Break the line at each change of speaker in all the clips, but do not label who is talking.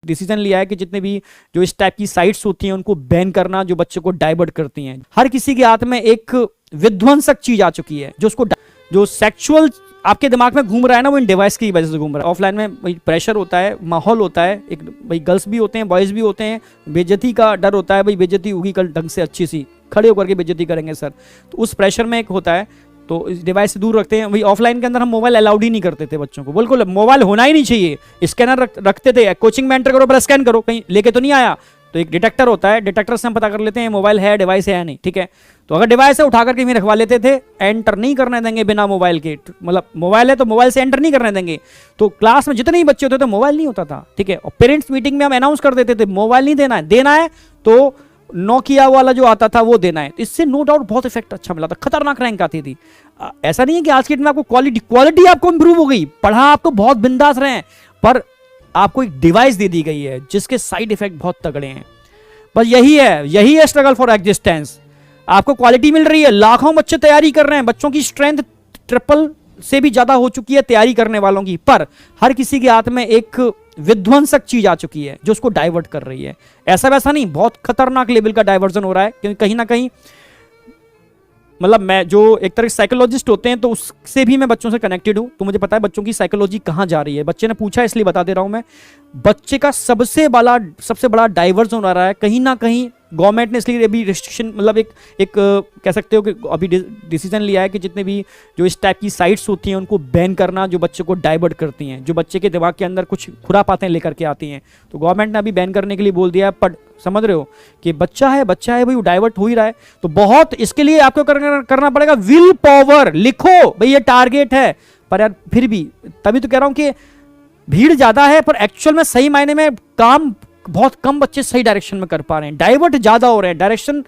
Decision लिया है कि जितने भी जो इस टाइप की साइट्स होती हैं उनको बैन करना, जो बच्चे को डाइवर्ट करती हैं। हर किसी के हाथ में एक विध्वंसक चीज आ चुकी है, जो सेक्सुअल आपके दिमाग में घूम रहा है ना, वो इन डिवाइस की वजह से घूम रहा है। ऑफलाइन में भाई प्रेशर होता है, माहौल होता है, एक भाई गर्ल्स भी होते हैं, बॉयज भी होते हैं, बेइज्जती का डर होता है, भाई बेइज्जती होगी कल ढंग से अच्छी सी खड़े होकर के बेइज्जती करेंगे सर, तो उस प्रेशर में एक होता है, तो इस डिवाइस से दूर रखते हैं। वही ऑफलाइन के अंदर हम मोबाइल अलाउड ही नहीं करते थे बच्चों को, बिल्कुल मोबाइल होना ही नहीं चाहिए। स्कैनर रखते थे, कोचिंग में एंटर करो पर स्कैन करो, कहीं लेके तो नहीं आया, तो एक डिटेक्टर होता है, डिटेक्टर से हम पता कर लेते हैं मोबाइल है, डिवाइस है या नहीं, ठीक है। तो अगर डिवाइस है उठा करके भी रखवा लेते थे, एंटर नहीं करने देंगे बिना मोबाइल के, मतलब मोबाइल है तो मोबाइल से एंटर नहीं करने देंगे। तो क्लास में जितने ही बच्चे होते थे मोबाइल नहीं होता था, ठीक है। और पेरेंट्स मीटिंग में हम अनाउंस कर देते थे मोबाइल नहीं देना है, देना है तो नोकिया वाला जो आता था वो देना है। इससे नो डाउट बहुत इफेक्ट अच्छा मिला था, खतरनाक रैंक आती थी। ऐसा नहीं है कि आज की डेट में आपको क्वालिटी आपको इंप्रूव हो गई, पढ़ा आपको बहुत बिंदास रहे हैं, पर आपको एक डिवाइस दे दी गई है जिसके साइड इफेक्ट बहुत तगड़े हैं। बस यही है स्ट्रगल फॉर एग्जिस्टेंस। आपको क्वालिटी मिल रही है, लाखों बच्चे तैयारी कर रहे हैं, बच्चों की स्ट्रेंथ ट्रिपल से भी ज्यादा हो चुकी है तैयारी करने वालों की, पर हर किसी के हाथ में एक विध्वंसक चीज आ चुकी है जो उसको डाइवर्ट कर रही है। ऐसा वैसा नहीं, बहुत खतरनाक लेवल का डाइवर्जन हो रहा है, क्योंकि कहीं ना कहीं मतलब मैं जो एक तरह साइकोलॉजिस्ट होते हैं तो उससे भी मैं बच्चों से कनेक्टेड हूं, तो मुझे पता है बच्चों की साइकोलॉजी कहां जा रही है। बच्चे ने पूछा इसलिए बता दे रहा हूं मैं, बच्चे का सबसे बड़ा डाइवर्जन हो रहा है कहीं ना कहीं। गवर्नमेंट ने इसलिए अभी रिस्ट्रिक्शन मतलब एक कह सकते हो कि अभी डिसीजन लिया है कि जितने भी जो इस टाइप की साइट्स होती हैं उनको बैन करना, जो बच्चे को डाइवर्ट करती हैं, जो बच्चे के दिमाग के अंदर कुछ खुरापातें लेकर के आती हैं। तो गवर्नमेंट ने अभी बैन करने के लिए बोल दिया है, पर समझ रहे हो कि बच्चा है भाई, वो डाइवर्ट हो ही रहा है। तो बहुत इसके लिए आपको करना पड़ेगा विल पावर, लिखो भाई ये टारगेट है। पर यार फिर भी तभी तो कह रहा हूं कि भीड़ ज्यादा है, पर एक्चुअल में सही मायने में काम बहुत कम बच्चे सही डायरेक्शन में कर पा रहे हैं, डाइवर्ट ज्यादा हो रहे हैं। डायरेक्शन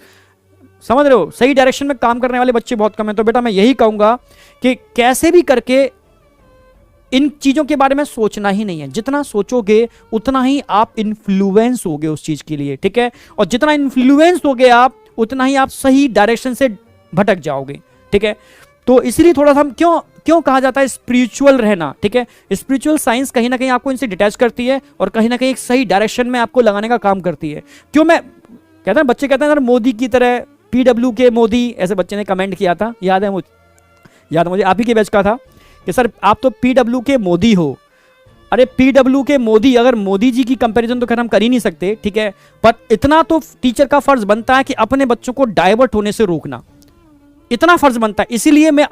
समझ रहे हो, सही डायरेक्शन में काम करने वाले बच्चे बहुत कम हैं। तो बेटा मैं यही कहूंगा कि कैसे भी करके इन चीजों के बारे में सोचना ही नहीं है, जितना सोचोगे उतना ही आप इन्फ्लुएंस होगे उस चीज के लिए, ठीक है। और जितना इन्फ्लुएंस होगे आप उतना ही आप सही डायरेक्शन से भटक जाओगे, ठीक है। तो इसलिए थोड़ा सा हम क्यों कहा जाता है स्पिरिचुअल रहना, ठीक है। स्पिरिचुअल साइंस कहीं ना कहीं आपको इनसे डिटैच करती है और कहीं ना कहीं एक सही डायरेक्शन में आपको लगाने का काम करती है। क्यों मैं कहता हूं, बच्चे कहते हैं मोदी की तरह पीडब्ल्यू के मोदी, ऐसे बच्चे ने कमेंट किया था, याद है मुझे आप ही के बैच का था कि सर आप तो पीडब्ल्यू के मोदी हो। अरे पीडब्ल्यू के मोदी, अगर मोदी जी की कंपैरिजन तो खैर हम कर ही नहीं सकते, ठीक है, पर इतना तो टीचर का फर्ज बनता है कि अपने बच्चों को डाइवर्ट होने से रोकना, इतना फर्ज बनता है। इसीलिए मैं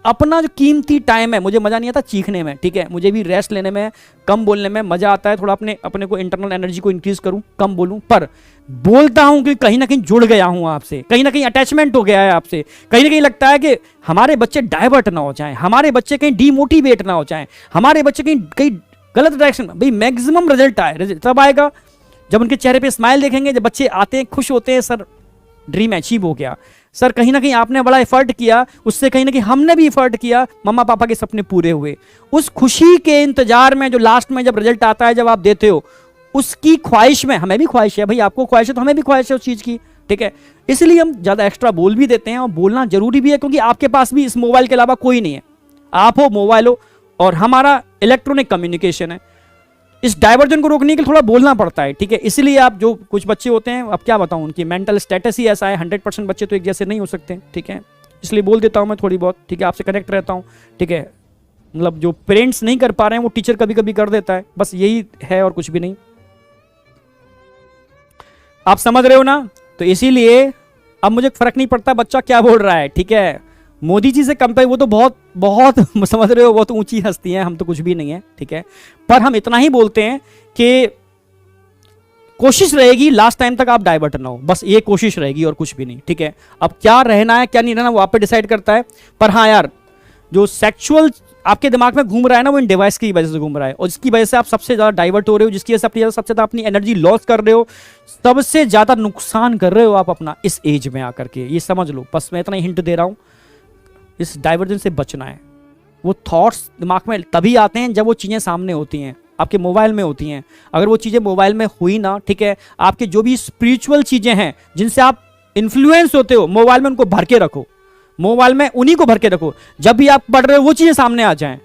अपना जो कीमती टाइम है, मुझे मजा नहीं आता चीखने में, ठीक है, मुझे भी रेस्ट लेने में, कम बोलने में मजा आता है, थोड़ा अपने को इंटरनल एनर्जी को इंक्रीज करूं, कम बोलूं, पर बोलता हूं कि कहीं ना कहीं जुड़ गया हूं आपसे, कहीं ना कहीं अटैचमेंट हो गया है आपसे, कहीं ना कहीं लगता है कि हमारे बच्चे डाइवर्ट ना हो जाएं, हमारे बच्चे कहीं डीमोटिवेट ना हो जाएं, हमारे बच्चे कहीं गलत डायरेक्शन। भाई मैक्सिमम रिजल्ट तब आएगा जब उनके चेहरे पे स्माइल देखेंगे, जब बच्चे आते हैं खुश होते हैं, सर ड्रीम अचीव हो गया, सर कहीं ना कहीं आपने बड़ा एफर्ट किया, उससे कहीं ना कहीं हमने भी एफर्ट किया, मम्मा पापा के सपने पूरे हुए। उस खुशी के इंतजार में जो लास्ट में जब रिजल्ट आता है, जब आप देते हो, उसकी ख्वाहिश में, हमें भी ख्वाहिश है भाई, आपको ख्वाहिश है तो हमें भी ख्वाहिश है उस चीज की, ठीक है। इसलिए हम ज्यादा एक्स्ट्रा बोल भी देते हैं और बोलना जरूरी भी है, क्योंकि आपके पास भी इस मोबाइल के अलावा कोई नहीं है, आप हो, मोबाइल हो, और हमारा इलेक्ट्रॉनिक कम्युनिकेशन है। इस डाइवर्जन को रोकने के लिए थोड़ा बोलना पड़ता है, ठीक है। इसलिए आप जो कुछ बच्चे होते हैं, अब क्या बताऊं, उनकी मेंटल स्टेटस ही ऐसा है, 100% बच्चे तो एक जैसे नहीं हो सकते, ठीक है। इसलिए बोल देता हूं मैं थोड़ी बहुत, ठीक है, आपसे कनेक्ट रहता हूं, ठीक है। मतलब जो पेरेंट्स नहीं कर पा रहे हैं वो टीचर कभी कभी कर देता है, बस यही है और कुछ भी नहीं। आप समझ रहे हो ना। तो इसीलिए अब मुझे फर्क नहीं पड़ता बच्चा क्या बोल रहा है, ठीक है। मोदी जी से कंपेयर, वो तो बहुत समझ रहे हो, बहुत ऊंची हस्ती हैं, हम तो कुछ भी नहीं है, ठीक है। पर हम इतना ही बोलते हैं कि कोशिश रहेगी लास्ट टाइम तक आप डाइवर्ट ना हो, बस ये कोशिश रहेगी और कुछ भी नहीं, ठीक है। अब क्या रहना है क्या नहीं रहना वो आप पे डिसाइड करता है। पर हाँ यार, जो सेक्सुअल आपके दिमाग में घूम रहा है ना, वो इन डिवाइस की वजह से घूम रहा है, और इसकी वजह से आप सबसे ज्यादा डाइवर्ट हो रहे हो, जिसकी वजह से सबसे ज्यादा अपनी एनर्जी लॉस कर रहे हो, सबसे ज्यादा नुकसान कर रहे हो आप अपना इस एज में आकर के, ये समझ लो। बस मैं इतना ही हिंट दे रहा हूं, इस डाइवर्जन से बचना है। वो थॉट्स दिमाग में तभी आते हैं जब वो चीजें सामने होती हैं, आपके मोबाइल में होती हैं। अगर वो चीजें मोबाइल में हुई ना, ठीक है, आपके जो भी स्पिरिचुअल चीजें हैं जिनसे आप इन्फ्लुएंस होते हो, मोबाइल में उनको भर के रखो, मोबाइल में उन्हीं को भर के रखो। जब भी आप पढ़ रहे हो वो चीजें सामने आ जाएं,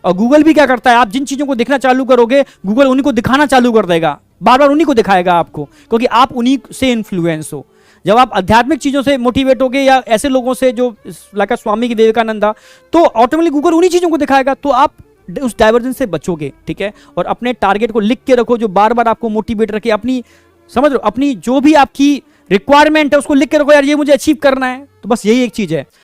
और गूगल भी क्या करता है, आप जिन चीजों को देखना चालू करोगे गूगल उन्हीं को दिखाना चालू कर देगा, बार बार उन्हीं को दिखाएगा आपको, क्योंकि आप उन्हीं से इन्फ्लुएंस हो। जब आप आध्यात्मिक चीजों से मोटिवेट होगे या ऐसे लोगों से जो लाइक स्वामी विवेकानंदा, तो ऑटोमेटिकली गूगल उन्हीं चीजों को दिखाएगा, तो आप उस डाइवर्जेंस से बचोगे। ठीक है, और अपने टारगेट को लिख के रखो जो बार बार आपको मोटिवेट रखे, अपनी समझ लो अपनी जो भी आपकी रिक्वायरमेंट है उसको लिख के रखो, यार ये मुझे अचीव करना है, तो बस यही एक चीज है।